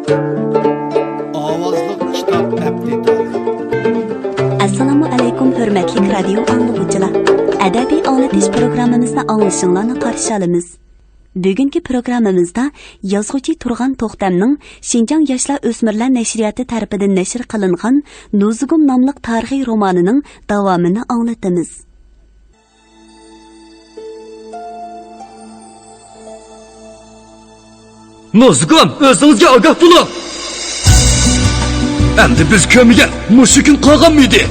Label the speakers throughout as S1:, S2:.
S1: Ovozliq kitob abdetali.
S2: Assalomu alaykum hurmatli radio anglag'uchilar. Adabiy anglatish programmamizni anglashinglarni qarshi olamiz. Bugungi programmamizda yozuvchi Turg'an To'xtamning Xinjiang yoshlar o'smirlar nashriyati tarafidan nashr qilingan Nuzugum nomli tarixiy romanining davomini anglatamiz.
S3: Nuzugum, o'zingizga ogoh bo'ling. Endi biz ko'miga mushukun qolgan mıydı?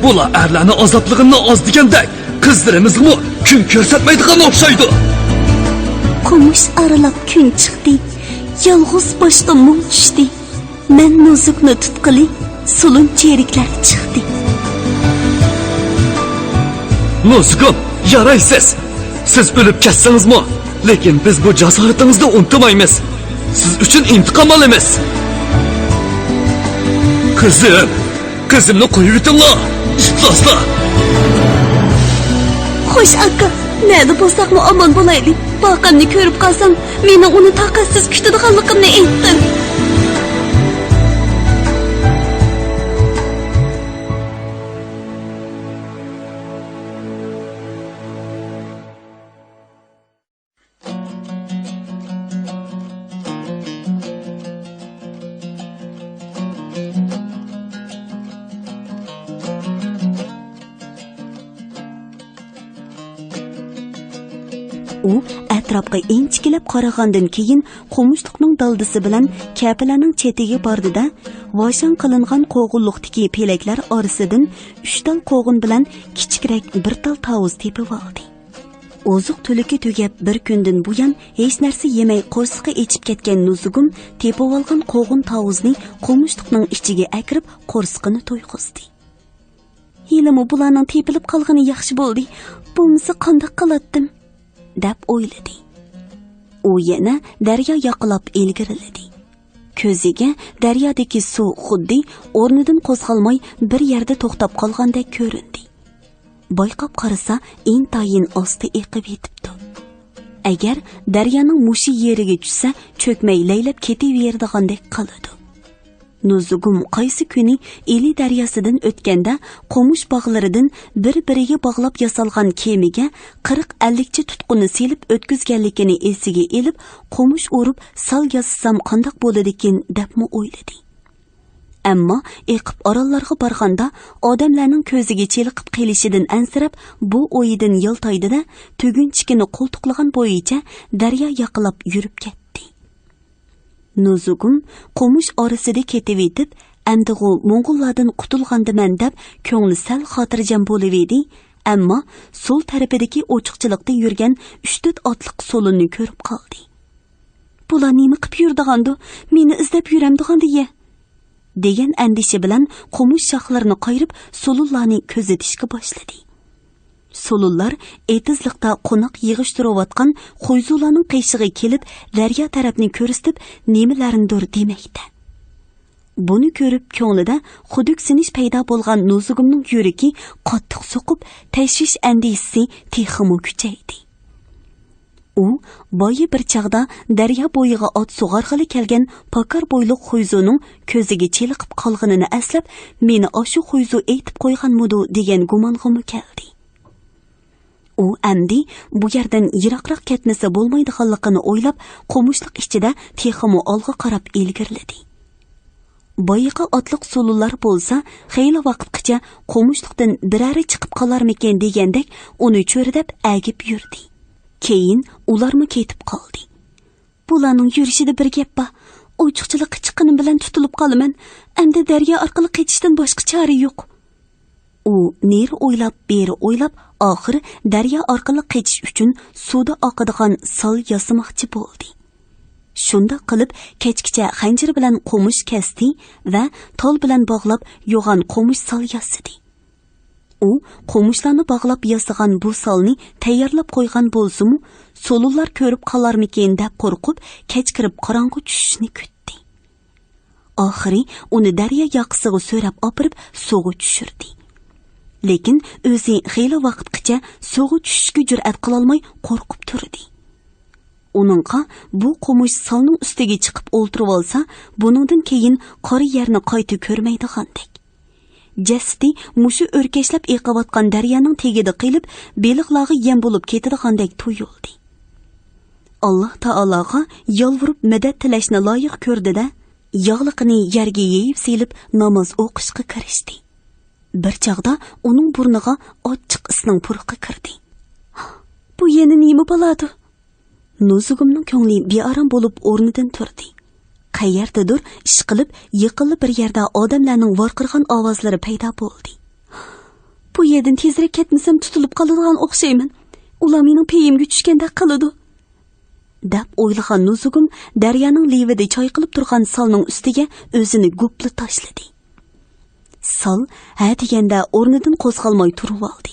S3: Bular erlarni azobligini oz deganda, qizlarimizmi kun ko'rsatmaydigan o'xshaydi.
S2: Kumush aralab kun chiqdi. Yolg'iz boshqa mung tushdi. Men nuzukni tutqili, sulun cheriklar chiqdi.
S3: Nuzugum, yaraysiz. Siz o'lib ketsangizmi, lekin biz bu jasoratingizni unutmaymiz. Siz uchun intiqom olamiz. Kızımni qo'yib yutinglar. İfloslar.
S2: Xo'sh aka, nada bo'lsaqmi omon bo'laylik. Boqimni ko'rib qolsam, meni uni taqatsiz kutadiganligimni aytdim. U atrofga enchikilib qaragandan keyin qo'mushliqning daldisi bilan kapilarning chetiga bordida voshan qilingan qo'g'inliqdagi pelaklar orasidan 3 tal qo'g'in bilan kichikroq bir tal tovuz tepib oldi. Oziq tuliki tugab bir kundan buyon hech narsa yemay qo'rsiqqa echib ketgan Nuzugum tepib olgan qo'g'in tovuzni qo'mushliqning ichiga akirib qo'rsiqini to'yqizdi. Yilimi bularning tepilib qolgani yaxshi bo'ldi. Bo'lmasa qanday qilatdim? deb o'yladi. U yana daryo yoqilab ilgiriladi. Ko'ziga daryodagi suv xuddi o'rnidan qo'zg'almay bir yerda to'xtab qolgandek ko'rindi. Boyqab qarasa, intayin osti eqib yetibdi. Agar daryoning mushi yeriga tushsa, cho'kmay laylab ketaverdigandek qiladi. Nuzugum qaysi kuni Eli daryosidan o'tganda qo'mush bog'laridan bir-biriga bog'lab yasalgan kemiga 40-50 chi tutquni selib o'tkazganligini esiga elib, qo'mush urib sal yassam qandoq bo'ladi ekan debmi o'yladi. Ammo eqib orollarga borganda odamlarning ko'ziga cheliqib kelishidan ansirab, bu o'yidan yiltoydida tugunchikini qo'ltiqlagan bo'yicha daryo yaqilab yurib ketdi. Nuzugum qo'mush orasida ketib yetib, andig'u Mo'ng'ullardan qutulgandiman deb ko'ngli sal xotirjam bo'lib edi, ammo so'l tarafidagi ochiqchilikda yurgan 3-4 otliq so'lini ko'rib qoldi. Bular nima qilib yurdigandi? Meni izlab yuramdigandi-ya? degan andisha bilan qo'mush shoxlarini qayirib, so'lullarni ko'zatishga boshladi. So'lullar etizliqda qo'noq yig'ishtirayotgan qo'yzularning qiyshig'iga kelib, daryo tarafni ko'rsatib, nimalarnidir demoqda. Buni ko'rib ko'nglida xuduksinish paydo bo'lgan Nuzugumning yuragi qattiq so'qib, tashvish andisi texmo kuchaydi. U boyi bir chaqda daryo bo'yiga ot sug'arg'ili kelgan pakar bo'yliq Xo'yzuning ko'ziga cheliqib qolganini aslab, meni oshu Xo'yzu aytib qo'yganmidi degan gumong'imi keldi. U amdi bu yerdan yiroqroq ketmasa bo'lmaydiganligini o'ylab, qo'mushliq ichida texmo olg'a qarab ilgirladi. Boyiqa otliq so'lullar bo'lsa, xeyli vaqtgacha qo'mushliqdan birari chiqib qolarmikan degandek uni cho'ridab agib yurdi. Keyin ularmi ketib qoldi. Bularning yurishida bir gap bor. Ochiqchilikqa chiqqanim bilan tutilib qolaman. Endi daryo orqali ketishdan boshqa chora yo'q. U neri o'ylab, beri o'ylab, oxiri daryo orqali ketish uchun suvda oqadigan sol yasamoqchi bo'ldi. Shunda qilib kechgacha xanjir bilan qo'mush kesdi va tol bilan bog'lab yo'g'an qo'mush sol yasidi. U qo'mushlarni bog'lab yasagan bu solni tayyorlab qo'ygan bo'lsa-mu, so'lullar ko'rib qolarmikin deb qo'rqib, kech kirib qorong'u tushishni kutdi. Oxiri uni daryo yoqisiga so'rab opirib suvga tushirdi. Lekin o'zi xeyli vaqtgacha suvga tushishga jur'at qila olmay qo'rqib turdi. Uningga bu qo'mush solning ustiga chiqib o'ltirib olsa, buningdan keyin qora yerni qayta ko'rmaydigandek. Jasdi mushu o'rkashlab eqiyotgan daryoning tegida qilib, beliqlarga yem bo'lib ketidigandek tuyuldi. Alloh taologa yolvurib madad tilashni loyiq ko'rdi-da, yog'liqini yerga yeyib silib namoz o'qishga kirishdi. Bir chaqda uning burniga ochiq isning purqi kirdi. Bu yana nima bo'ladi? Nuzugumning ko'ngli bearam bo'lib o'rnidan turdi. Qayerdadir ish qilib, yiqilib bir yerda odamlarning vorqirgan ovozlari paydo bo'ldi. Bu yerdan tezroq ketmasam tutilib qoladigan o'xshayman. Ular mening peyimga tushganda qiladi. deb o'ylagan Nuzugum daryoning levida choy qilib turgan solning ustiga o'zini gupli tashladi. Sol ha deganda o'rnidan qo'zg'almay turib oldi.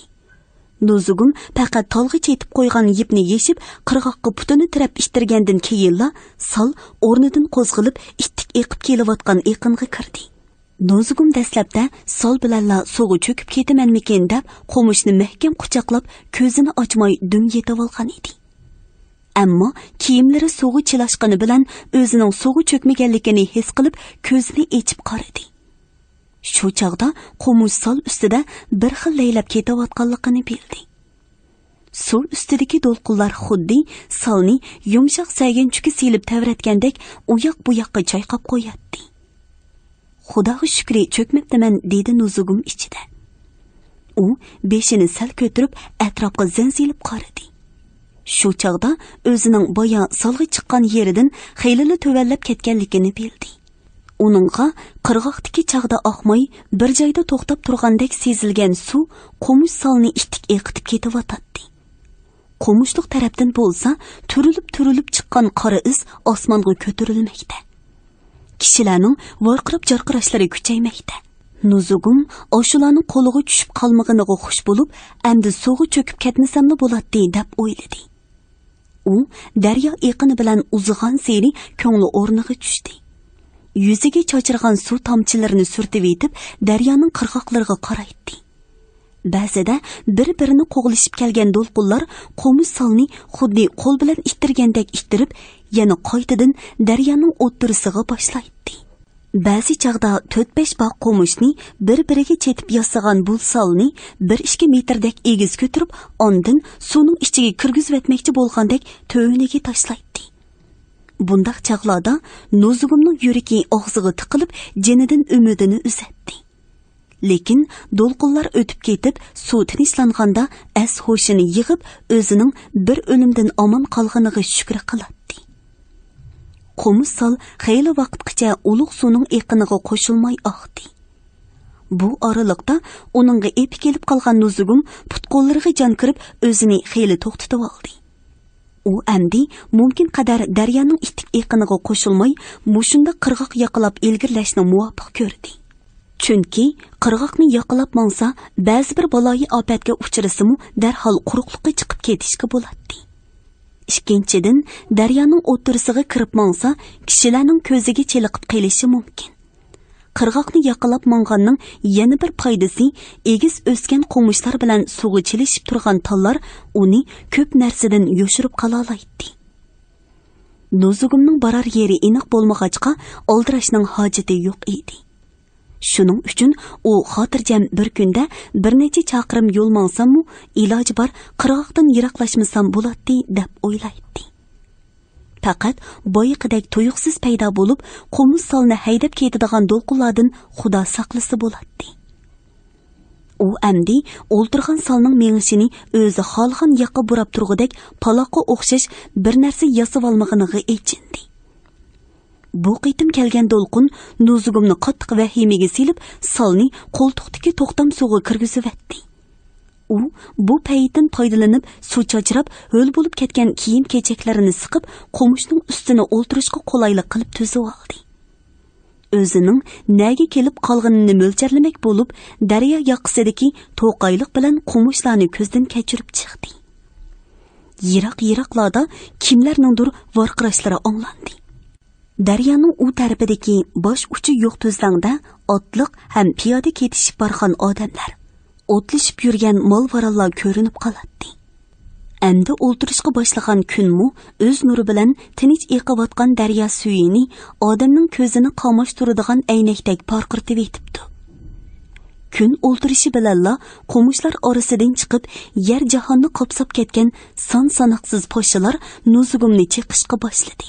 S2: Nuzugum faqat tolg'i chetib qo'ygan yipni yeshib, qirg'oqqa putini tirab ishtirgandan keyinla sol o'rnidan qo'zg'ilib, ittik eqib kelayotgan eqinga kirdi. Nuzugum dastlabda sol bilanla suvga cho'kib ketamanmikin deb qo'mushni mahkam quchoqlab, ko'zini ochmay dum yetib olgan edi. Ammo kiyimlari suvga chilashqani bilan o'zining suvga cho'kmaganligini his qilib, ko'zini ochib qaradi. Shu chaqda qo'mush sol ustida bir xil laylab ketayotganligini bildi. Suv ustidagi to'lqinlar xuddi solni yumshoq sayganchuki silib tavratgandek u yoq bu yoqqa chayqab qo'yatdi. Xudoga shukri cho'kmabdiman dedi Nuzugum ichida. U beshini sal ko'tarib atrofga zanzilib qaradi. Shu chaqda o'zining boya solga chiqqan yeridan xeylili tuvallab ketganligini bildi. Uningga qirg'oqdagi chaqda oqmay bir joyda to'xtab turgandek sezilgan suv qo'mush solni ittik eqitib ketayotdi. Qo'mushliq tarafdan bo'lsa, turilib chiqqan qora iz osmonga ko'tarilmoqda. Kishilarning vorqirab jarqirashlari kuchaymoqda. Nuzugum oshularning qo'liga tushib qolmaganiga xush bo'lib, endi suvga cho'kib ketmasammi bo'ladi deb o'yladi. U daryo eqini bilan uzigan seri ko'ngli o'rniga tushdi. Yuziga chochirgan suv tomchilarini surtib etib, daryoning qirg'oqlariga qaraydi. Ba'zida bir-birini qo'g'lishib kelgan to'lqinlar qo'mush solni xuddi qo'l bilan ittirgandek ittirib, yana qaytadan daryoning o'ttirisiga boshlaydi. Ba'zi chaqda 4-5 baq qo'mushni bir-biriga chetib yasagan bu solni 1-2 metrdek egiz ko'tirib, ondan suvning ichiga kirgizib bo'lgandek to'yiniga tashlaydi. Bundaq chaqlarda Nuzugumning yuragi og'ziga tiqilib, jinidan umidini uzatdi. Lekin to'lqinlar o'tib ketib, suv tinchlanganda as-hoshini yig'ib, o'zining bir o'limdan omon qolganiga shukr qiladi. Qo'mush sol xeyli vaqtgacha ulug' suvning eqiniga qo'shilmay oqdi. Bu oraliqda uningga epi kelib qolgan Nuzugum put-qo'llariga jon kirib, o'zini xeyli to'xtatib oldi. U amdi mumkin qadar daryoning ittik eqiniga qo'shilmay, mushunda qirg'oq yaqilab ilgirlashni muvofiq ko'rdi. Chunki qirg'oqni yaqilab mangsa, ba'zi bir baloyi ofatga uchrasimu darhol quruqlikka chiqib ketishga bo'ladi. Ikkinchidan, daryoning o'tirisiga kirib mangsa, kishilarning ko'ziga cheliqib qelishi mumkin. Qirg'oqni yaqilab manganning yana bir foydasi, egiz o'sgan qo'mushlar bilan suvga chilishib turgan tollar uni ko'p narsadan yoshirib qola oladi. Nuzugumning borar yeri aniq bo'lmag'achqa oldirashning hojati yo'q edi. Shuning uchun u xotirjam bir kunda bir necha chaqirim yo'l mangsam-mu, iloji bor qirg'oqdan yiroqlashmasam bo'ladi deb o'ylaydi. Faqat boyiqidek tuyuqsiz paydo bo'lib, qo'mush solni haydab ketadigan to'lqinlardan Xudo saqlasa bo'ladi. U amdi o'ltirgan solning mengishini o'zi xohlagan yoqqa burab turg'idek paloqqa o'xshash bir narsa yasab olmaganiga echindi. Bu qitim kelgan to'lqin Nuzugumni qattiq vahimaga silib, solni qo'ltiqdagi to'xtam suvga kirgizibdi. U bu paytdan foydalanib suv chochirab, ho'l bo'lib ketgan kiyim-kechaklarini siqib, qo'mushning ustini o'ltirishga qulaylik qilib tuzib oldi. O'zining nega kelib qolganini mo'ljarlamak bo'lib, daryo yoqisidagi to'qayliq bilan qo'mushlarni ko'zdan kechirib chiqdi. Yiroq-yiroqlarda kimlarningdir vorqirashlari anglandi. Daryoning u tarafidagi bosh uchi yo'q tuzlangda otliq ham piyoda ketishib borgan odamlar, o'tlashib yurgan mol-varallar ko'rinib qoladi. Әмді o'ltirishga boshlagan kunmu o'z nuri bilan tinch eqiyotgan daryo suyini odamning ko'zini qamashtiradigan aynakdek parqirtib etibdi. Kun o'ltirishi bilanla qo'mishlar orasidan chiqib, yer jahonni qoplab ketgan son-sanoqsiz poshalar Nuzugumni chiqishga boshladi.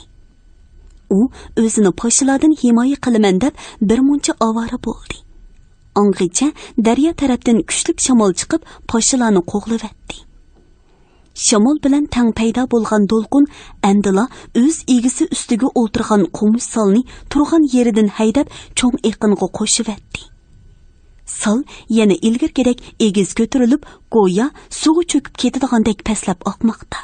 S2: U o'zini poshalardan himoya qilaman deb bir muncha ovora bo'ldi. Ang'icha daryo tarafdan kuchli shamol chiqib, poshalarni qo'g'livatdi. Shamol bilan tang paydo bo'lgan do'lqin andila o'z egisi ustiga o'tirgan qo'mish solni turgan yeridan haydab cho'ng eqinga qo'shivatdi. Sol yana ilgirgidek egiz ko'tarilib, go'yo suvga cho'kib ketadigandek pastlab oqmoqda.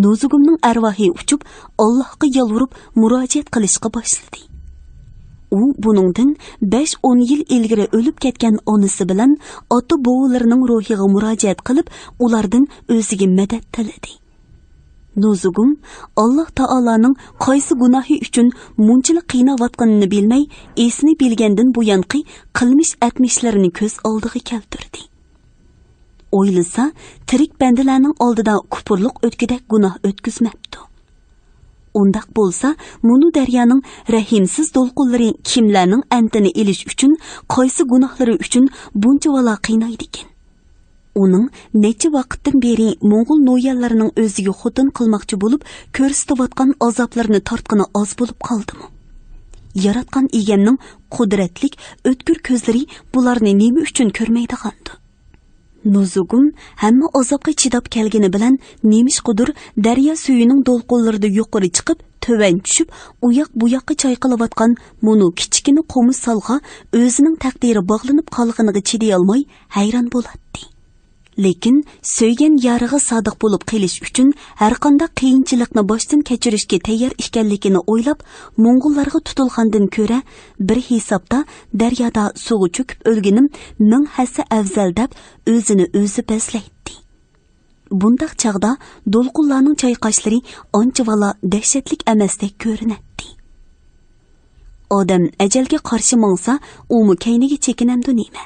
S2: Nuzugumning arvohi uchib, Allohga yolvorib murojaat qilishga boshladi. U buningdan 5-10 yil ilgari o'lib ketgan onasi bilan ota bovolarining ruhiga murojaat qilib, ulardan o'ziga madad tiladi. Nuzugum Alloh taolaning qaysi gunohi uchun munchalik qiynayotganini bilmay, esini bilgandan buyanqi qilmish atmishlarini ko'z oldiga keltirdi. O'ylasa, tirik bandalarning oldida kupurliq o'tkidak gunoh o'tkazmabdi. Undaq bo'lsa, munu daryoning rahimsiz do'lqinlari kimlarning antini elish uchun, qaysi gunohlari uchun buncha vala qiynaydi ekan. Uning necha vaqtdan beri Mo'ng'ul noyallarining o'ziga xotin qilmoqchi bo'lib, ko'rsatayotgan azoblarni tortqini oz bo'lib qoldimi? Yaratgan egamning qudratlik, o'tkir ko'zlari bularni nima uchun ko'rmaydi-g'andi? Nuzugum hamma azobga chidab kelgani bilan nemishqidir daryo suyining do'lqinlarida yuqori chiqib, töven tushib, uyoq bu yoqqa chayqalayotgan munu kichkina qo'mish solga o'zining taqdiri bog'lanib qolganiga chiday olmay hayron bo'ladi. Lekin söygen yariga sodiq bo'lib qilish uchun har qanday qiyinchilikni boshdan kechirishga tayyor ekanligini o'ylab, Mo'ng'ullarga tutilgandan ko'ra bir hisobda daryoda suvga cho'kib o'lganim ming hassa afzal deb o'zini o'zi bezlaydi. Bundaq chaqda do'lqinlarning chayqashlari ancha vala dahshatlik emasdek ko'rinadi. Odam ajalga qarshi mangsa, u kayniga chekinamdi nima?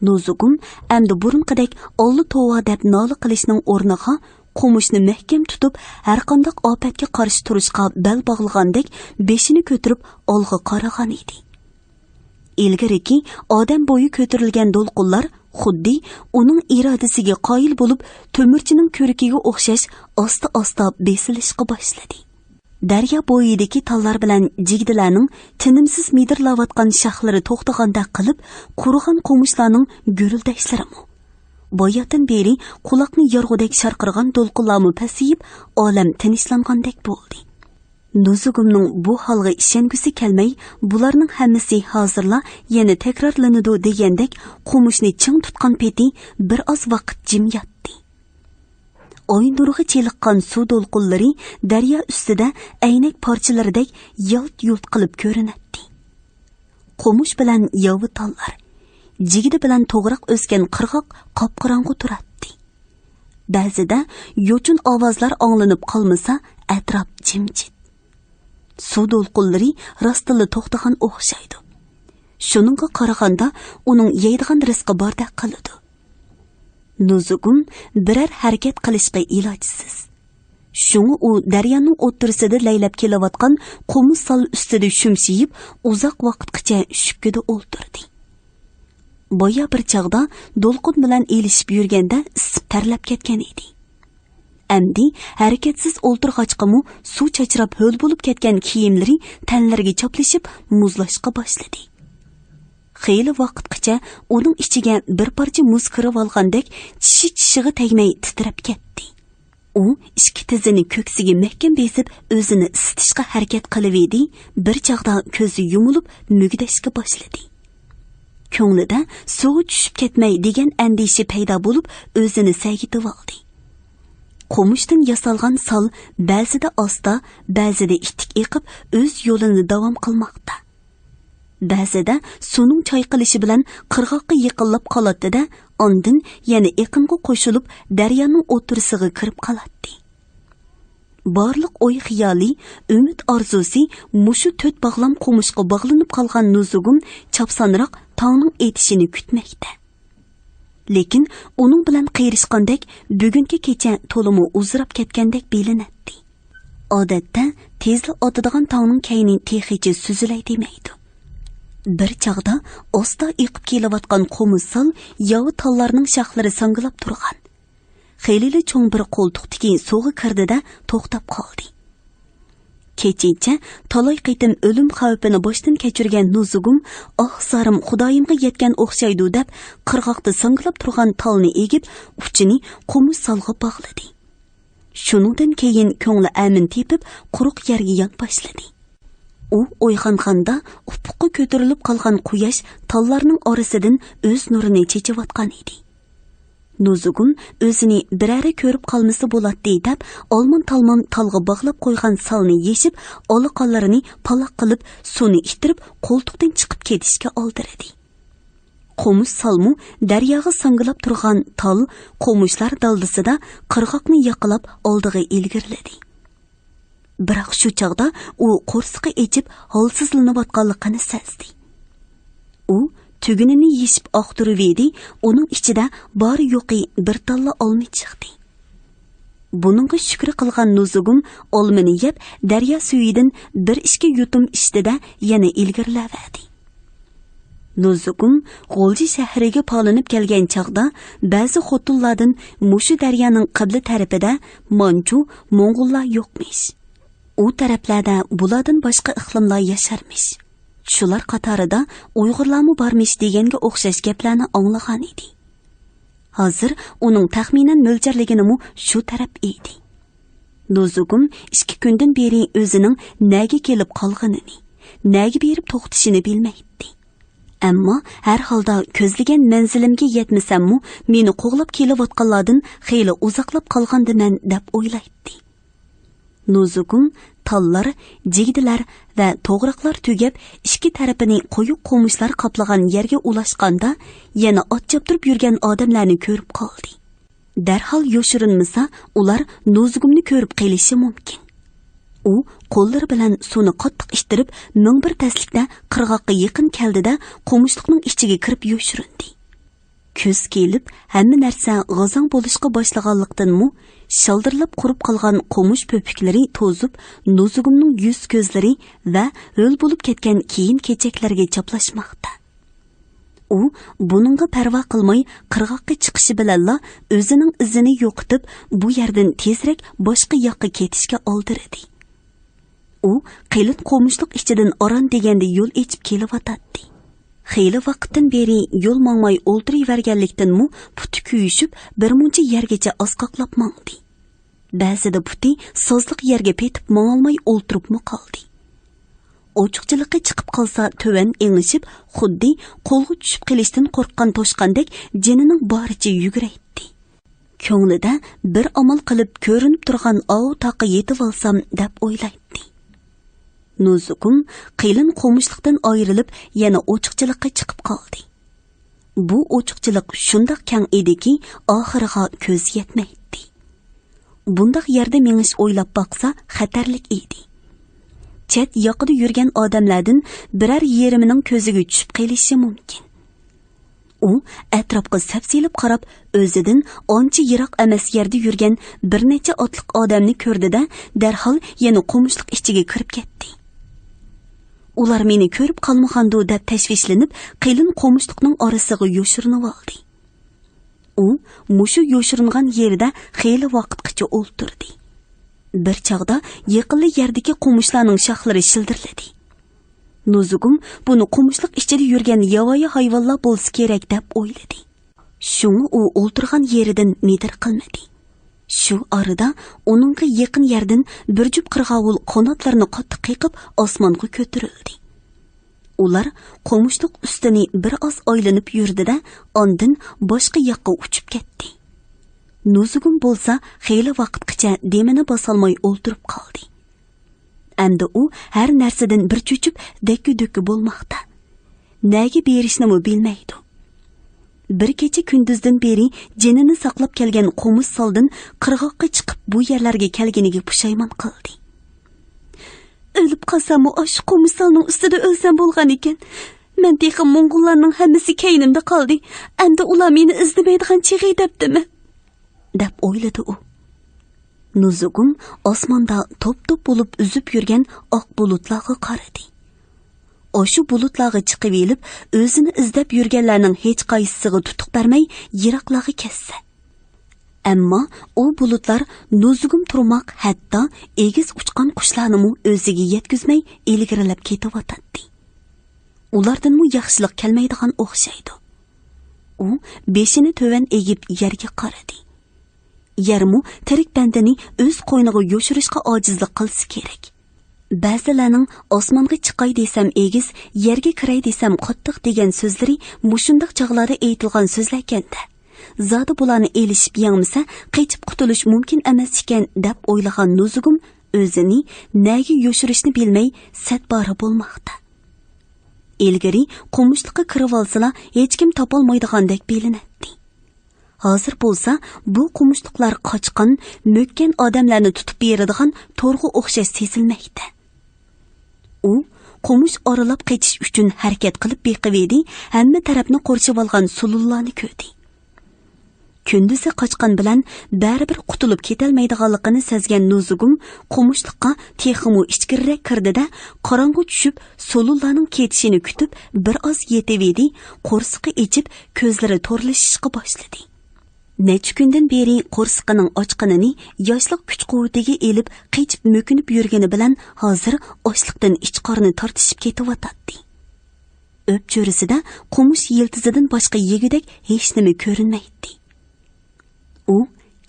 S2: Nuzugum endi burunqidek olli tova deb nola qilishning o'rniga qo'mishni mahkam tutib, har qanday ofatga qarshi turishga bel bog'lagandek beshini ko'tarib olg'a qaragan edi. Ilgariki odam bo'yi ko'tarilgan do'lqinlar xuddi uning irodasiga qoyil bo'lib, to'mirchining ko'rikiga o'xshash asta-asta besilishga boshladi. Daryo bo'yidagi tallar bilan jigdilarning tinimsiz midirlayotgan shaxlari to'xtagandek qilib, qurigan qo'mishlarning gurildashlarimi. Boyatdan beri quloqni yorg'udek sharqirgan do'lqinlarmi pasayib, olam tinchlangandek bo'ldi. Nuzugumning bu holga ishongisi kelmay, bularning hammasi hozirla yana takrorlanadi degandek qo'mishni ching tutgan peti bir oz vaqt jim yotdi. Oy nuriga cheliqqan suv do'lqinlari daryo ustida aynak parchalaridek yalt-yult qilib ko'rinadi. Qo'mish bilan yovi tallar, jigidi bilan to'g'riq o'sgan qirg'oq qop-qorong'u turadi. Ba'zida yo'chun ovozlar anglanib qolmasa, atrof jimjit. Suv do'lqinlari rostila to'xtagan o'xshaydi. Shuningga qaraganda uning yeydigan rizqi bordek qiladi. Nuzugum birer harakat qilishga ilojsiz. Shuni u daryoning o'ttirisida laylab kelayotgan qo'mish sol ustida shumshiyib, uzoq vaqtgacha shubkida o'ltirdi. Boya bir chaqda do'lqin bilan elishib yurganda isib tarlab ketgan edi. Amdi harakatsiz o'ltirg'achqamu suv chachrab ho'l bo'lib ketgan kiyimlari tanlariga choplashib muzlashga boshladi. Xeyli vaqtgacha uning ichiga bir parcha muz kirib olgandek tishi-tishiga tegmay titrab ketdi. U ikki tizini ko'ksiga mahkam besib o'zini isitishga harakat qilib edi, bir chaqda ko'zi yumilib mugdashga boshladi. Ko'nglida suv tushib ketmay degan andisha paydo bo'lib, o'zini saygitib oldi. Qo'mishdan yasalgan sol ba'zida asta, ba'zida itik eqib o'z yo'lini davom qilmoqda. Ba'zida suvning chayqilishi bilan qirg'oqqa yiqilib qoladi-da, ondan yana eqinga qo'shilib daryoning o'tirisiga kirib qoladi. Barliq o'y xiyoli, umid orzusi mushu to'rt bog'lam qo'mishga bog'lanib qolgan Nuzugum chapsanroq tongning etishini kutmoqda. lekin uning bilan qiyirishgandek bugungi kecha to'limi uzrab ketgandek bilinadi. Odatda tezli otadigan tongning kayni texichi suzilay demaydi. Bir chaqda osta iqib kelayotgan qo'missal yovi tallarning shaxlari sangilab turgan. Xelili cho'ng bir qo'ltiqdagi so'g'i kirdida to'xtab qoldi. Kechicha talay qitim o'lim xavfini boshdan kechirgan Nuzugum, "Ah, sarim Xudoyimga yetgan o'xshaydi" deb qirg'oqda sangilab turgan talni egib, uchini qo'missalga bog'ladi. Shuningdan keyin ko'ngli amin tepib, quruq yerga yon boshladi. U uyg'onganda ufqqa ko'tarilib qolgan quyosh tallarning orasidan o'z nurini chechayotgan edi. Nuzugum o'zini birari ko'rib qolmasa bo'ladi deb, olmon-talmon talga bog'lab qo'ygan salni yeshib, oliqonlarini paloq qilib, suvni ichtirib, qo'ltiqdan chiqib ketishga oldiradi. Qo'mush salmu daryoga sangilab turgan tal qo'mushlar daldisida qirg'oqni yaqilab oldiga ilgirladi. Biroq shu chaqda u qo'rsiqi echib holsizlanayotganligini sezdi. U tugunini yeshib oqtirib edi, uning ichida bor yo'qi bir talla olma chiqdi. Buningga shukr qilgan Nuzugum olmani yeb, daryo suvidan bir ishga yutum ishdida yana ilgirlavadi. Nuzugum G'o'lji shahriga polinib kelgan chaqda ba'zi xotinlardan mushu daryoning qibla tarafida Manchu, Mo'ng'ullar yo'qmish. U taraflarda bulardan boshqa iqlimlar yasharmish. Shular qatorida Uyg'urlarmi bormish deganga o'xshash gaplarni anglagan edi. Hozir uning taxminan mo'ljalligini shu taraf edi. Nuzugum 2 kundan beri o'zining nega kelib qolganini, nega berib to'xtishini bilmaydi. Ammo har holda ko'zlagan manzilimga yetmasammi, meni qo'g'lab kelayotganlardan xeyli uzoqlab qolgandiman deb o'ylaydi. Nuzugum tallar, jigdilar va to'g'riqlar tugab, 2 tarafini qo'yib qo'mishlar qoplagan yerga ulashganda, yana ot choptirib yurgan odamlarni ko'rib qoldi. Darhol yoshirinmasa, ular Nuzugumni ko'rib qelishi mumkin. U qo'llari bilan suvni qattiq ishtirib, ming bir taslikda qirg'oqqa yaqin keldida qo'mishliqning ichiga kirib yoshirindi. Ko'z kelib, hamma narsa g'azon bo'lishga boshlaganlikdan shaldirlab qurib qolgan qo'mush po'piklari to'zib, Nuzugumning yuz ko'zlari va ho'l bo'lib ketgan kiyim-kechaklarga chaplashmoqda. U buningga parvo qilmay qirg'oqqa chiqishi bilanla o'zining izini yo'qitib, bu yerdan tezroq boshqa yoqqa ketishga oldirdi. U qilin qo'mushliq ichidan oran deganda yo'l echib kelyotdi. Xeyli vaqtdan beri yo'l mangmay o'ltiraverganlikdan puti kuyishib, bir muncha yergacha asqoqlab mangdi. Ba'zida puti sozliq yerga petib mangolmay o'ltiribmi qoldi. Ochiqchilikqa chiqib qolsa to'van engishib, xuddi qo'lga tushib qilishdan qo'rqqan toshqandek jinining boricha yuguraydi. Ko'nglida bir amal qilib ko'rinib turgan ov toqqa yetib olsam deb o'ylaydi. Nuzugum qilin qo'mushliqdan ayrilib yana ochiqchilikqa chiqib qoldi. Bu ochiqchilik shundoq keng ediki, oxiriga ko'z yetmaydi. Bundaq yerda menish o'ylab baqsa xatarlik edi. Chet yoqida yurgan odamlardan biror yerimining ko'ziga tushib qelishi mumkin. U atrofga sapsilib qarab, o'zidan oncha yiroq emas yerda yurgan bir necha otliq odamni ko'rdida, darhol yana qo'mushliq ichiga kirib ketdi. Ular meni ko'rib qolmag'andu deb tashvishlanib, qilin qo'mushliqning orasiga yoshirinib oldi. U mushu yoshiringan yerida xeyli vaqtgacha o'ltirdi. Bir chaqda yaqinli yerdagi qo'mushlarning shaxlari shildirladi. Nuzugum buni qo'mushliq ichida yurgan yovvoyi hayvonlar bo'lsa kerak deb o'yladi. Shuni u o'ltirgan yeridan medir qilmadi. Shu orada uningga yaqin yerdan bir jup qirg'ovul qanotlarini qattiq qiqib osmonga ko'tarildi. Ular qo'mushliq ustini bir oz aylanib yurdida, ondan boshqa yoqqa uchib ketdi. Nuzugum bo'lsa, xeyli vaqtgacha demini bosolmay o'ltirib qoldi. Endi u har narsadan bir cho'chib, dakki-dukki bo'lmoqda. Nega berishni bilmaydi. Bir kecha kunduzdan beri jinini saqlab kelgan qo'mus soldin qirg'oqqa chiqib bu yerlarga kelganiga pushaymon qildi. O'lib qolsam, o'sha qo'mus solning ustida o'lsam bo'lgan ekan. Men texi Mo'ng'ullarning hammasi keynimda qoldi. Endi ular meni izlamaydigan chig'i debdimi? deb o'yladi u. Nuzugum osmonda top-top bo'lib uzib yurgan oq bulutlarga qaradi. O'sha bulutlarga chiqib elib, o'zini izlab yurganlarning hech qaysisiga tutuq bermay, yiroqlarga kessa. Ammo u bulutlar nuzugum turmoq, hatto egiz uchqan qushlarni o'ziga yetkizmay ilgarilab ketayotdi. Ulardan yaxshilik kelmaydigan o'xshaydi. U beshini to'van egib yerga qaradi. Yermu tirik bandani o'z qo'yniga yo'shirishga ojizlik qilsa kerak. Ba'zilarning osmonga chiqay desam egiz, yerga kiray desam qattiq degan so'zlari mushundaq chog'larda aytilgan so'zlar ekanda. Zodi bularni elishib yangmasa, qechib qutulish mumkin emas ekan deb o'ylagan nuzugum o'zini nega yo'shirishni bilmay satbora bo'lmoqda. Ilgari qumushliqqa kirib olsalar hech kim topolmaydigandek bilinadi. Hozir bo'lsa bu qumushliqlar qochqin, mo'kkan odamlarni tutib beradigan to'rg'i o'xshash sezilmoqda. U qumush oralab qetish uchun harakat qilib beqib edi, hamma tarafni qo'rshib olgan sulullarni ko'rdi. Kunduzi qochqan bilan baribir qutulib ketalmaydiganligini sezgan nuzugum qumushliqqa texmu ichkiriroq kirdida qorong'u tushib sulullarning ketishini kutib bir oz yetib edi, qo'rsiqi ichib ko'zlari to'rlashishga boshladi. Necha kundan beri qo'rsiqining ochqinini yoshlik kuch-quvvatiga elib qechib mo'kinib yurgani bilan hozir ochliqdan ich-qorni tortishib ketayotdi. O'p cho'risida qumush yiltizidan boshqa yegudak hech nima ko'rinmaydi. U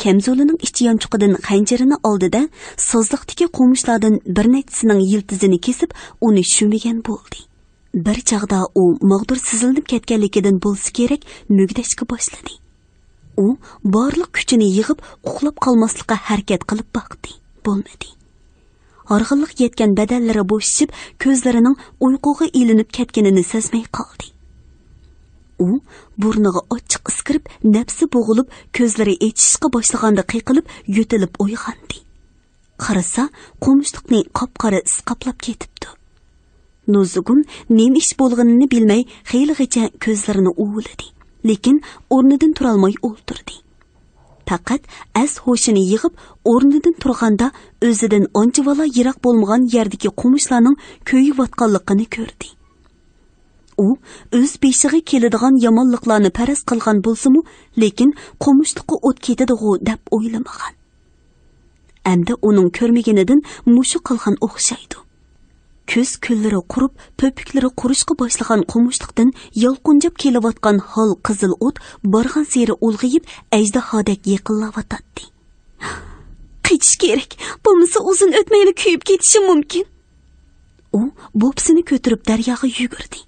S2: kamzulining ichi yonchuqidan xanjarini oldida sozliqdagi qumushlardan bir nechasining yiltizini kesib, uni shumigan bo'ldi. Bir chaqda u mag'dur sizilinib ketganligidan bo'lsa kerak, mugdashga boshladi. U borliq kuchini yig'ib, uxlab qolmaslikka harakat qilib baqdi. Bo'lmadi. Org'inliq yetgan badallari bo'shishib, ko'zlarining uyquga ilinib ketganini sezmay qoldi. U burniga ochiq iskirib, nafsi bo'g'ilib, ko'zlari echishga boshlaganda qiqilib, yo'tilib uyg'ondi. Qarasa, qumushliqni qop-qora is qoplab ketibdi. Nuzugum nima ish bo'lganini bilmay, xeyligacha ko'zlarini uvladi, lekin o'rnidan tura olmay o'ltirdi. Faqat as hoshini yig'ib, o'rnidan turganda o'zidan onchivala yiroq bo'lmagan yerdagi qumushlarning ko'yiyotganligini ko'rdi. U o'z beshiga keladigan yomonliklarni paraz qilgan bo'lsa-mu, lekin qumushliqqa o't ketadi-ku deb o'ylamagan. Endi uning ko'rmaganidan mushu qilgan o'xshaydi. Ko'z ko'llari qurib, po'piklari qurishga boshlagan qumushliqdan yolqinjab kelayotgan hol qizil o't borgan seri ulg'ayib, ajdahodek yiqillayotdi. Qichish kerak, bo'lmasa uzun o'tmayli kuyib ketishi mumkin. U bo'psini ko'tarib daryoga yugurdi.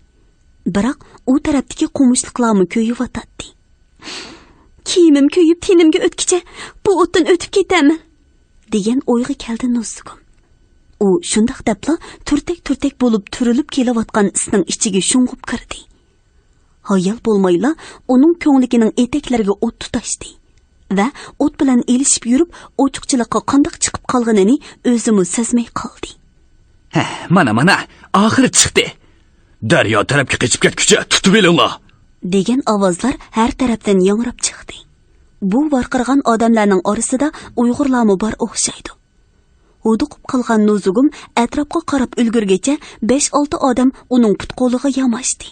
S2: Biroq u tarafdagi qumushliqlarni ko'yiyotdi. Kiyimim ko'yib tenimga o'tkicha bu o'tdan o'tib ketaman degan o'yga keldi Nuzugum. U shundoq debla turtak bo'lib turilib kelayotgan isning ichiga shung'ib kirdi. Hayal bo'lmayla uning ko'ngligining etaklariga o't tutashdi va o't bilan elishib yurib, ochiqchilikqa qandoq chiqib qolganini o'zimi sezmay qoldi.
S3: Mana, oxiri chiqdi. Daryo tarafga qechib ketguncha tutib elinglar
S2: degan ovozlar har tarafdan yangrab chiqdi. Bu varqirgan odamlarning orasida Uyg'urlarmi bor o'xshaydi. Huduqib qolgan Nuzugum atrofga qarab ulgurgacha 5-6 odam uning put-qo'liga yamashdi.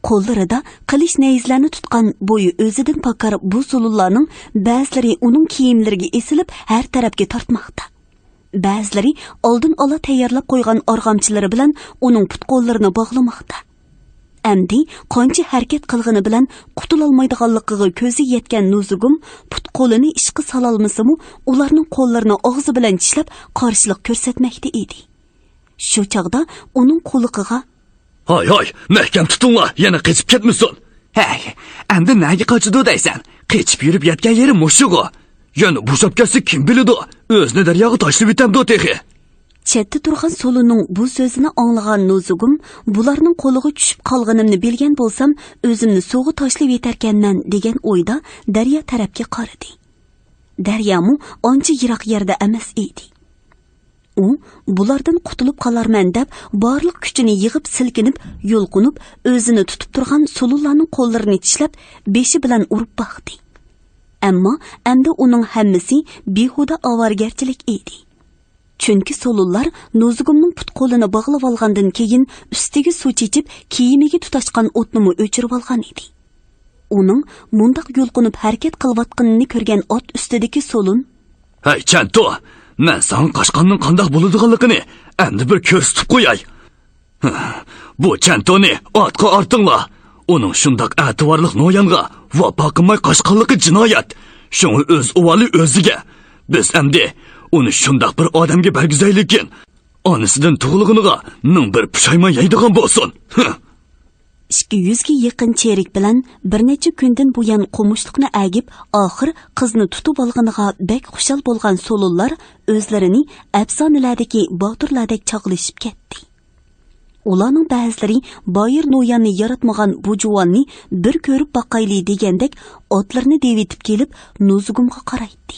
S2: Qo'llarida qilich nayzlarni tutgan bo'yi o'zidan pakar bu sulullarning ba'zilari uning kiyimlariga esilib har tarafga tortmoqda. Ba'zilari oldin ola tayyorlab qo'ygan org'amchilari bilan uning put-qo'llarini bog'lamoqda. Amdi qancha harakat qilgani bilan qutulolmaydiganligiga ko'zi yetgan Nuzugum put-qo'lini ishqi sololmasa-mu, ularning qo'llarini og'zi bilan tishlab qarshilik ko'rsatmoqda edi. Shu chaqda uning qo'liqiga
S3: Hoy, mahkam tutinglar, yana qechib ketmasin. Hey, endi nega qochdi deysan? Qechib yurib yotgan yeri mushugo. Yana bo'shab ketsa kim biladi? O'zni daryoga tashlab etamdi texi.
S2: Chetda turgan Suluning bu so'zini anglagan Nuzugum, bularning qo'liga tushib qolganimni bilgan bo'lsam, o'zimni suvga tashlab yetarkanman degan o'yda daryo tarafga qaradi. Daryomu ancha yiroq yerda emas edi. U bulardan qutulib qolarman deb barliq kuchini yig'ib silkinib, yo'lqinib, o'zini tutib turgan Sulullarning qo'llarini tishlab, beshi bilan urib baqdi. Ammo endi uning hammasi behuda ovargarchilik edi. Chunki Sulullar Nozugumning put qo'lini bog'lab olgandan keyin ustiga suv chechib, kiyimiga tutashgan o'tni o'chirib olgan edi. Uning mundaq yo'lqinib harakat qilayotganini ko'rgan ot ustidagi Solun:
S3: "Hey, Chanto, men san qashqonning qandoq bo'ladiganligini endi bir ko'rsatib qo'yay. Bu Chantoni otga ortinglar. Uning shundoq ativorliq noyonga va boqimay qashqonligi jinoyat. Shuni o'z uvoli o'ziga. Biz endi uni shundoq bir odamga bergizaylikin. Onasidan tug'ilganiga ming bir pushaymon yeydigan bo'lsin."
S2: 200 ga yaqin cherik bilan bir necha kundan buyon qo'mushliqni agib, oxir qizni tutib olganiga bek xushal bo'lgan Solullar o'zlarini afsonalardagi botirlardek chaqlashib ketdi. Ularning ba'zilari Boyir Noyanni yaratmagan bu juvonni bir ko'rib boqayli degandek otlarni devitib kelib Nozugumga qaraydi.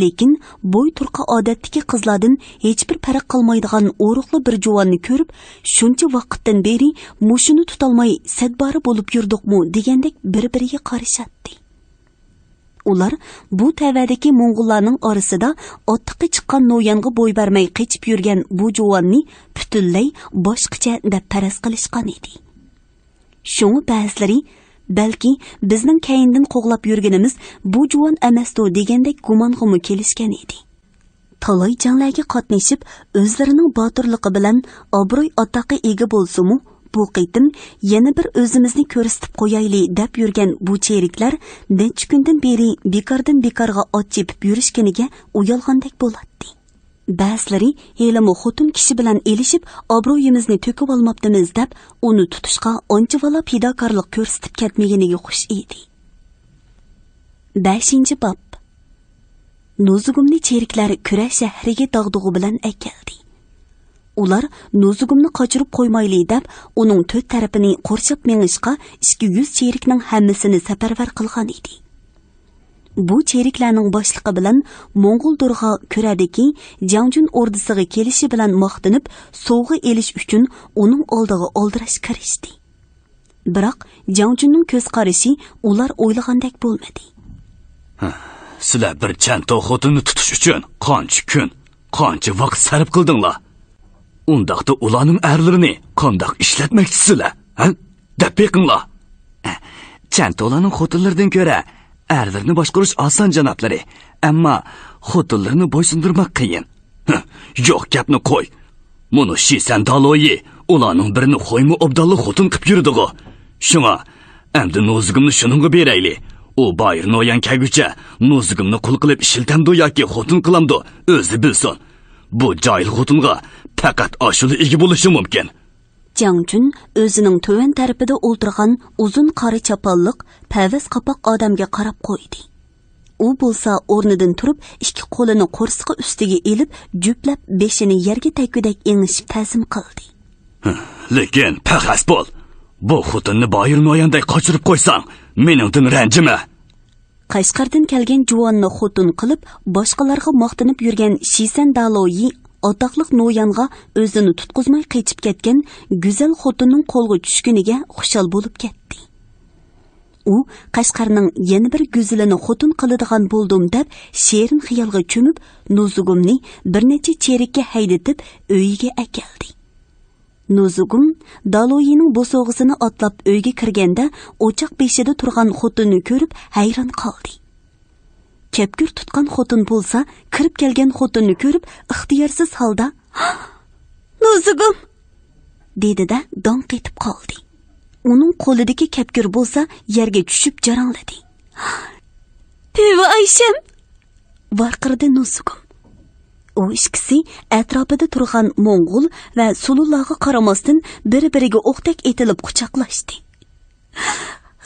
S2: Lekin bo'y turqa odatdagi qizlardan hech bir farq qilmaydigan o'ruqli bir juvonni ko'rib, shuncha vaqtdan beri mushuni tutolmay sadbari bo'lib yurdikmi degandek bir-biriga qarashatdi. Ular bu tavadagi Mo'ng'ullarning orasida ottiqqa chiqqan noyonga bo'y bermay qechib yurgan bu juvonni butunlay boshqacha deb faraz qilishgan edi. Shuni ba'zilari balki bizning kayindan qo'g'lab yurganimiz bu juvon emasdi degandek gumonga kelishgan edi. Talay janglarga qatnashib, o'zlarining botirligi bilan obro'y otaqa ega bo'lsa-mu, bu qitim yana bir o'zimizni ko'rsatib qo'yayli deb yurgan bu cheriklar necha kundan beri bekordan bekorga ot chepib yurishganiga uyalgandek bo'ladi. Ba'zilari helimi xotin kishi bilan elishib, obro'yimizni to'kib olmabdimiz deb uni tutishga onchivala fidokorlik ko'rsatib ketmaganiga xush edi. 5-bob. Nozugumni cheriklar Kura shahriga dog'dug'i bilan akeldi. Ular Nozugumni qochirib qo'ymayli deb uning to'rt tarafini qo'rshab mengishga 200 cherikning hammasini safarbar qilgan edi. Bu cheriklarning boshlig'i bilan Mo'ng'ul durg'a Kuradagi Jangjun ordisiga kelishi bilan maqtinib, sovg'a elish uchun uning oldiga oldirash kirishdi. Biroq Jangjunning ko'z qarashi ular o'ylagandek bo'lmadi.
S3: Sizlar bir Chanto xotinni tutish uchun qancha kun, qancha vaqt sarf qildinglar? Undaqda ularning erlarini qandoq ishlatmoqchisizlar? Deb beqinglar. Chantolarning xotinlaridan ko'ra erlarni boshqarish oson janoblari, ammo xotinlarni bo'ysundirmoq qiyin. Yo'q, gapni qo'y. Muni Shisan Daloyi ularning birini xo'ymi obdalli xotin qilib yurdi-ku. Shunga endi Nozugumni shuningga berayli. U Boyir Noyan kelguncha Nozugumni qul qilib ishiltamdi yoki xotin qilamdi, o'zi bilsin. Bu joyil xotinga faqat ashula ega bo'lishi mumkin.
S2: Jangjun o'zining to'van tarafida o'ltirgan uzun qora chapalliq, pavas qapoq odamga qarab qo'ydi. U bo'lsa o'rnidan turib, ikki qo'lini qo'rsiqi ustiga elib, juplab beshini yerga taggudek engishib ta'zim qildi.
S3: Lekin paqas bo'l. Bu xotinni Boyir Noyanday qochirib qo'ysang, meningdan ranjima.
S2: Qashqardan kelgan juvonni xotin qilib, boshqalarga maqtinib yurgan Shisan Daloyi otaqliq Noyanga o'zini tutqizmay qechib ketgan go'zal xotinning qo'lga tushganiga xushal bo'lib ketdi. U Qashqarning yana bir go'zalini xotin qiladigan bo'ldim deb sherin xiyolga cho'mib, Nozugumni bir necha cherikka haydatib uyiga akeldi. Nozugum Daloyining bo'sog'isini otlab uyga kirganda o'choq beshida turgan xotinni ko'rib hayron qoldi. Kepkir tutgan xotin bo'lsa, kirib kelgan xotinni ko'rib, ixtiyorsiz holda "Nozugum!" dedi-da, dong etib qoldi. Uning qo'lidagi kepkir bo'lsa, yerga tushib jarangladi. "Teva Aysham!" varqirdi Nozugum. U ikkisi atrofida turgan Mo'ng'ul va Sulullarga qaramasdan bir-biriga o'qdek etilib quchoqlashdi.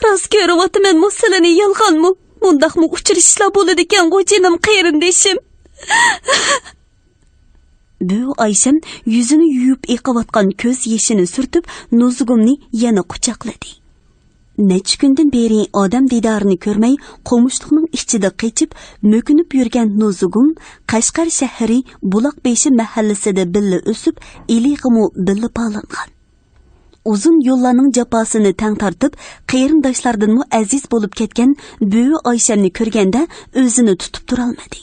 S2: "Rost ko'ryapman, musulani yolg'onmi? Bundaqmi uchrashishlar bo'ladi ekan, qo'jinim qarindishim." Bu Aysham yuzini yuyib eqiyotgan ko'z yeshini surtib, Nozugumni yana quchoqladi. Necha kundan beri odam didorini ko'rmay, qo'mushliqning ichida qechib, mo'kinib yurgan Nuzugum Qashqar shahri Buloqbeshi mahallasida billa o'sib, ilig'imi billa palangan. Uzun yo'llarning jafosini tang tortib, qarindoshlardanmi aziz bo'lib ketgan Buvi Oyshamni ko'rganda o'zini tutib tura olmadi.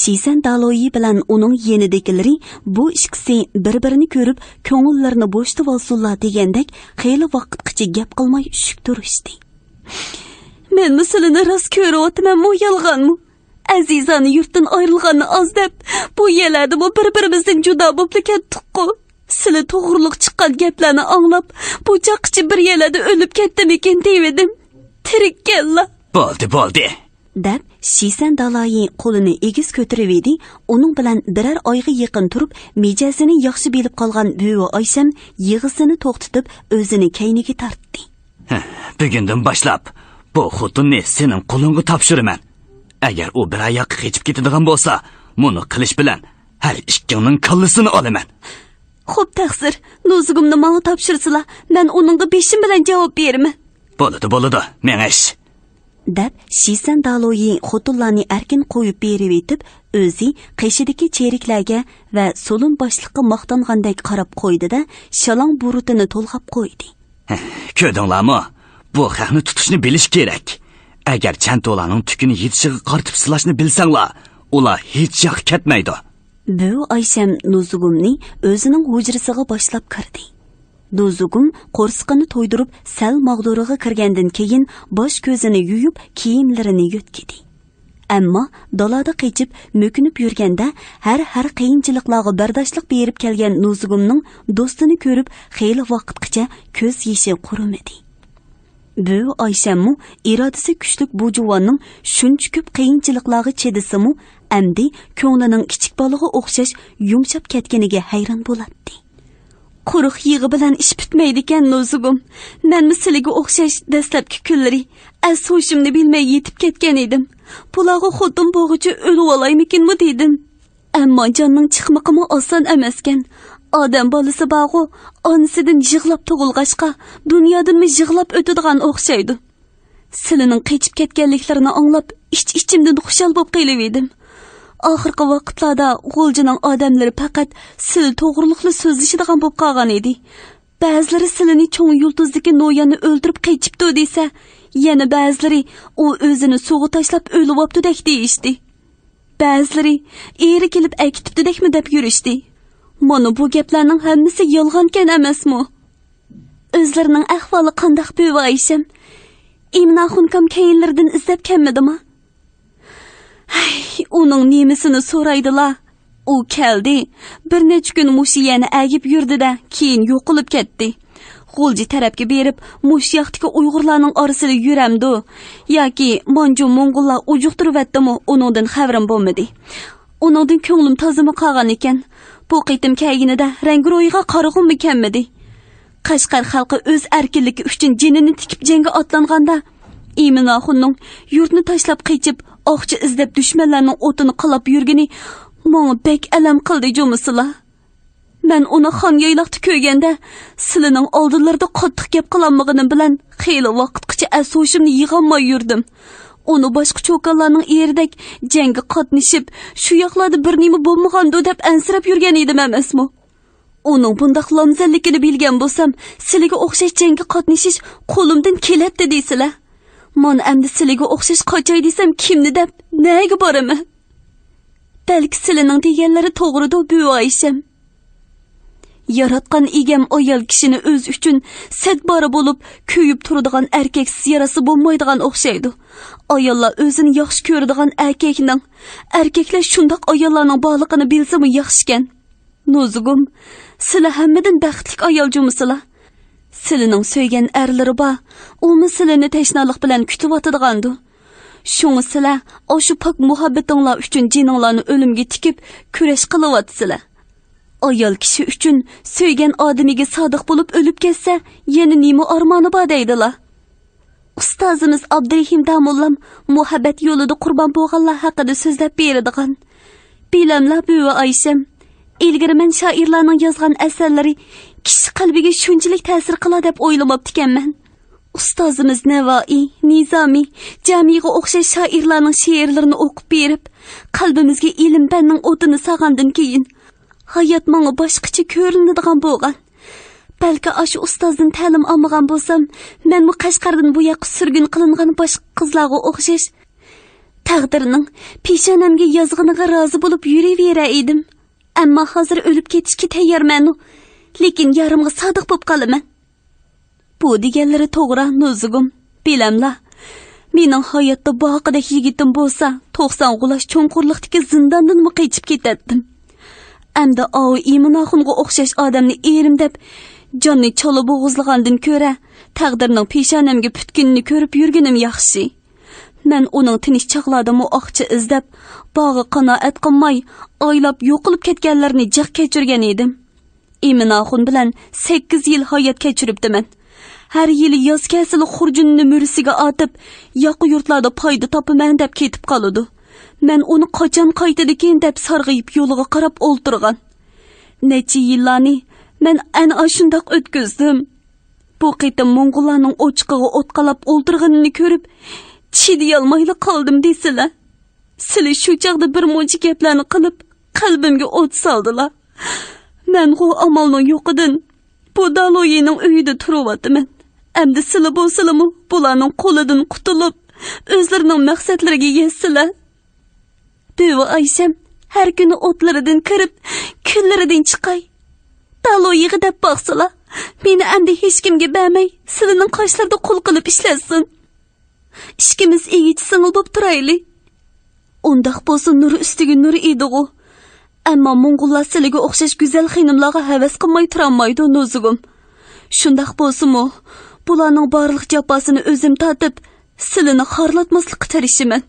S2: Shisan Daloyi bilan uning yenidekilari bu ikkisi bir-birini ko'rib, ko'ngillarini bo'shtib olsunlar degandek, xeyli vaqtgacha gap qilmay ushib turishdi. Men mislini rost ko'ryapman-mu, yolg'onmi? Azizani yurtdan ayrilganni oz deb, bu yerlarda bu bir-birimizdan judo bo'lib ketdik-ku. Sizlar to'g'riliq chiqqan gaplarni anglab, bu chaqchi bir yerlarda o'lib ketdimikin dedim. Tirikkalla.
S3: Bo'ldi.
S2: deb Shisan Daloyi qo'lini egiz ko'tarib edi. Uning bilan birar oyga yaqin turib, mijasini yaxshi bilib qolgan Buvi Oysham yig'isini to'xtatib, o'zini kayniga tortdi.
S3: Bugundan boshlab bu xotinni sening qo'lingga topshiraman. Agar u bir oyoqqa qechib ketadigan bo'lsa, buni qilish bilan har ikkingning kallasini olaman.
S2: Xo'p, taqsir, Nuzugumni menga topshirsalar, men uningga beshim bilan javob beraman.
S3: Bo'ladi, menga ish.
S2: deb Shisan Daloyi xotinlarni erkin qo'yib berib etib, o'zi qeshidagi cheriklarga va so'lin boshliqqa maqtangandek qarab qo'ydi-da, shalong burutini to'lg'ab qo'ydi.
S3: Ko'rdinglarmi? Bu haqni tutishni bilish kerak. Agar chantolarning tukini yetishiga qartib silashni bilsanglar, ular hech yoq ketmaydi.
S2: Bu Oysham Nuzugumni o'zining hujrasiga boshlab kirdi. Nuzugum qo'rsqini to'ydirib, sal mag'duriga kirgandan keyin bosh ko'zini yuyib, kiyimlarini yo'tkidi. Ammo dalada qechib, mo'kinib yurganda har qiyinchiliklarga bardoshlik berib kelgan Nuzugumning do'stini ko'rib, xeyli vaqtgacha ko'z yeshi qurimadi. Bu Oyshammu irodasi kuchlik bu juvonning shuncha ko'p qiyinchiliklarga chedisimu, amdi ko'nglining kichik bolaga o'xshash yumshab ketganiga hayron bo'ladi. Quruq yig'i bilan ish bitmaydi ekan Nuzugum. Men misliga o'xshash dastlabki kunlari as-hoshimni bilmay yetib ketgan edim. Bularga xotin bo'g'ichi o'lib olaymikinmi dedim. Ammo jonning chiqmiqimi oson emaskan. Odam bolasi bog'u onasidan yig'lab tug'ilg'ashqa dunyodanmi yig'lab o'tadigan o'xshaydi. Sizlarning qechib ketganliklarini anglab, ichimdan xushal bo'lib qolib edim. Oxirgi vaqtlarda G'uljining odamlari faqat sil to'g'riliqli so'zlashadigan bo'lib qolgan edi. Ba'zilari silini cho'ng yulduzdagi noyanni o'ldirib qechibdi desa, yana ba'zilari u o'zini suvga tashlab o'libopti dek deyishdi. Ba'zilari eri kelib aytibdi-dekmi deb yurishdi. Mana bu gaplarning hammasi yolg'onkan emasmi? O'zlarining ahvoli qanday Buvi Oysham? Imnaxunkam keyinlaridan izlab kelmadimi? Uning nemisini so'raydilar. U keldi. Bir necha kun mushi yana agib yurdi-da, keyin yo'qolib ketdi. G'ulji tarafga berib, mush yoqdagi Uyg'urlarning orasida yuramdi. Yoki Monju Mong'ollar ujuqtiribdimi, uningdan xabarim bo'lmadi. Uningdan ko'nglim tozimi qolgan ekan. Bu qitim kayginida rangro'yiga qarag'im ekanmidi. Qashqar xalqi o'z erkinligi uchun jinini tikib jangga otlanganda, Iminaxunning yurtni tashlab qechib, oqchi izlab dushmanlarning o'tini qilib yurgani menga bek alam qildi jo'misila. Men uni xon yoyloqda ko'rganda, silining oldinlarida qattiq gap qilolmaganim bilan xeyli vaqtgacha ashoshimni yig'olmay yurdim. Uni boshqa cho'konlarning eridek jangga qatnashib, shu yoqlarda bir nima bo'lmagandi deb ansirab yurgan edim emasmi? Uning bundaq lomzalligini bilgan bo'lsam, sizlarga o'xshash jangga qatnashish qo'limdan keladi deysizlar. Men endi sizlarga o'xshash qochay desam kimni deb nega boraman? Balki sizlarning deganlari to'g'ridir Buvi Oysham. Yaratgan egam ayol kishini o'z uchun sadbora bo'lib, ko'yib turadigan erkaksiz yarasi bo'lmaydigan o'xshaydi. Ayollar o'zini yaxshi ko'radigan erkaklar shundoq ayollarning borlig'ini bilsa-mu yaxshikan. Nuzugum, sizlar hammadan baxtli ayol jumisizlar. Sizlarning so'ygan erlari bor, u sizlarni tashnalik bilan kutib o'tadigandu. Shunga sizlar o'sha pok muhabbatinglar uchun jininglarni o'limga tikib kurash qilyapsizlar. Ayol kishi uchun so'ygan odamiga sodiq bo'lib o'lib ketsa, yana nima armoni bor deydilar. Ustozimiz Abdurahim Damullam muhabbat yo'lida qurbon bo'lganlar haqida so'zlab beradigan. Bilamlar Buvi Oysham, ilgari men shoirlarning yozgan asarlari kishi qalbiga shunchalik ta'sir qiladi deb o'ylamabdi ekanman. Ustozimiz Navoiy, Nizomiy, jamiga o'xshash shoirlarning she'rlarini o'qib berib, qalbimizga ilm fanning o'tini sag'andan keyin hayot menga boshqacha ko'rinadigan bo'lgan. Balki ashu ustozdan ta'lim olmagan bo'lsam, men bu Qashqardan bu yoqqa surgun qilingan boshqa qizlarga o'xshash taqdirning peshonamga yozg'iniga rozi bo'lib yuraverar edim. Ammo hozir o'lib ketishga tayyorman, lekin yarimga sodiq bo'lib qolaman. Bu deganlari to'g'ri, Nuzugum. Bilamla, mening hayotda boqidek yigitim bo'lsa, 90 g'ulash cho'nqurliqdagi zindondan qochib ketdim. Amda o Imonaxonga o'xshash odamni erim deb jonni chala bo'g'izlagandan ko'ra, taqdirning peshonamga putkinni ko'rib yurganim yaxshi. Men uning tinish chaqlarda muoqchi izlab, bog'i qanoat qilmay, oylab yo'qolib ketganlarni jiq kechirgan edim. Imonaxon bilan 8 yil hayot kechiribdiman. Har yili yoz kasili xurjunni mursiga otib, yoqi yurtlarda foyda topaman deb ketib qoladi. Men uni qachon qaytadigan deb sarg'ayib yo'liga qarab o'ltirgan. Necha yillarni men ana shundoq o'tkazdim. Bu qitim Mo'ng'ullarning o'chqiga o'tqalab o'ltirganini ko'rib, chidayolmayli qoldim desizlar. Sizlar shu chaqda bir muncha gaplarni qilib, qalbimga o't soldilar. Men bu amalning yo'qidan bu Daloyining uyida turyapman. Endi sizlar bo'lsalarmi, bularning qo'lidan qutulib, o'zlarining maqsadlariga yetsinlar. Buvi Aysam har kuni o'tlaridan kirib, kunlaridan chiqay. Daloyiga deb boqsalar, meni endi hech kimga bermay, sizlarning qoshlarda qul qilib ishlatsin. Ishkimiz egichi singil bo'lib turayli. Undaq bo'lsa nuri ustiga nuri edi-ku. Ammo Mo'ng'ullar sizlarga o'xshash go'zal xonimlarga havas qilmay turolmaydi, Nuzugum. Shundaq bo'lsa-mu, bularning barliq jafosini o'zim tatib, sizlarni xorlatmaslikka tirishiman.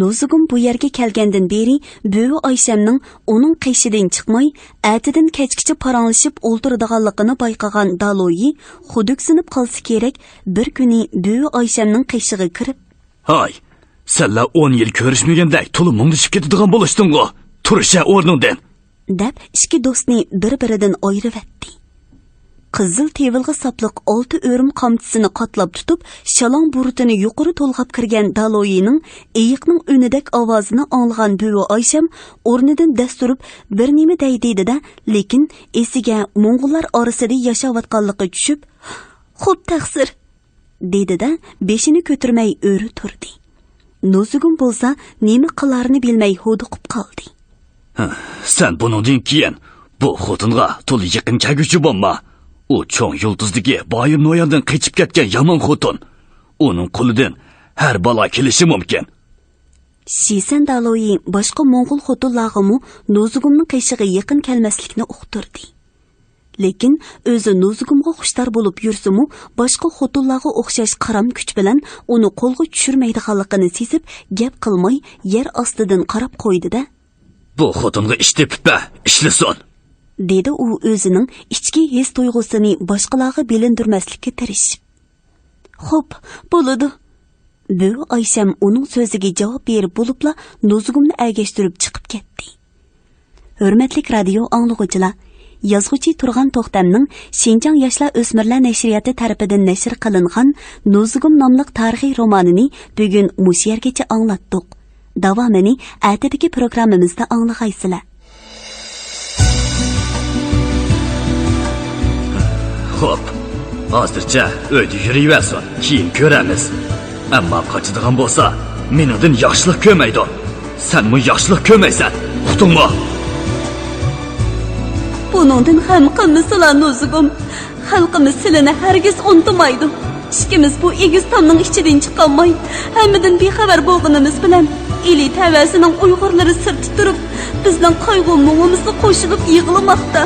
S2: Nuzugum bu yerga kelgandan beri Buvi Ayshamning uning qishidan chiqmay, atidan kechgacha paranglashib o'ltiradiganligini bayqagan Daloyi xuduksinib qolsa kerak, bir kuni Buvi Ayshamning qishiga kirib,
S3: "Hay, senlar 10 yil ko'rishmaganday to'liq mung'lashib ketadigan bo'lishding-ku. Turisha o'rningdan" deb ikki do'stni bir-biridan ayirib-etdi. Qizil tevilg'i sapliq 6 o'rim qamchisini qatlab tutib, shalong burutini yuqori to'lg'ab kirgan Daloyining eyiqning o'nidak ovozini anglagan Buvi Aysham o'rnidan dasturib bir nima deydi-da, lekin esiga Mo'ng'ullar orasida yashayotganligi tushib, "Xo'p, taqsir" dedi-da, beshini ko'tarmay o'ri turdi. Nuzugum bo'lsa, nima qilarini bilmay huduqib qoldi. "Sen buningdan keyin bu xotinga to'la yaqin kelguchi bo'lma. U cho'ng yulduzdagi boyir noyandan qechib ketgan yomon xotin. Uning qo'lidan har balo kelishi mumkin." Shisan Daloyi boshqa Mo'ng'ul xotinlarga Nuzugumning qishiga yaqin kelmaslikni uqtirdi. Lekin o'zi Nuzugumga xushtar bo'lib yursa-mu, boshqa xotinlarga o'xshash qaram kuch bilan uni qo'lga tushirmaydiganligini sezib, gap qilmay yer ostidan qarab qo'ydi-da, "Bu xotinga ish tepibba, ishlasin" dedi u o'zining ichki his tuyg'usini boshqalarga bilindirmaslikka tirishib. "Xo'p, bo'ladi." Buvi Aysham uning so'ziga javob berib bo'libla Nuzugumni agashtirib chiqib ketdi. Hurmatli radio anglag'uchilar, yozuvchi Turg'an To'xtamning Shinjang yoshlar o'smirlar nashriyati tarafidan nashr qilingan Nuzugum nomli tarixiy romanini bugun mush yergacha anglatdik. Davomini atidagi programmamizda anglag'aysizlar. Xo'p, hozircha uyda yurayversin, keyin ko'ramiz. Ammo qochadigan bo'lsa, meningdan yaxshilik ko'maydi. Senmi yaxshilik ko'maysan, uqdingmi? Buningdan ham qilmasizlar, Nuzugum. Xalqimiz silini hargiz unutmaydi. Ishkimiz bu egiz tomning ichidan chiqolmay, hammadan bexabar bo'lganimiz bilan eli tavasining Uyg'urlari sirti turib, bizning qayg'u-mung'imizga qo'shilib yig'lamoqda.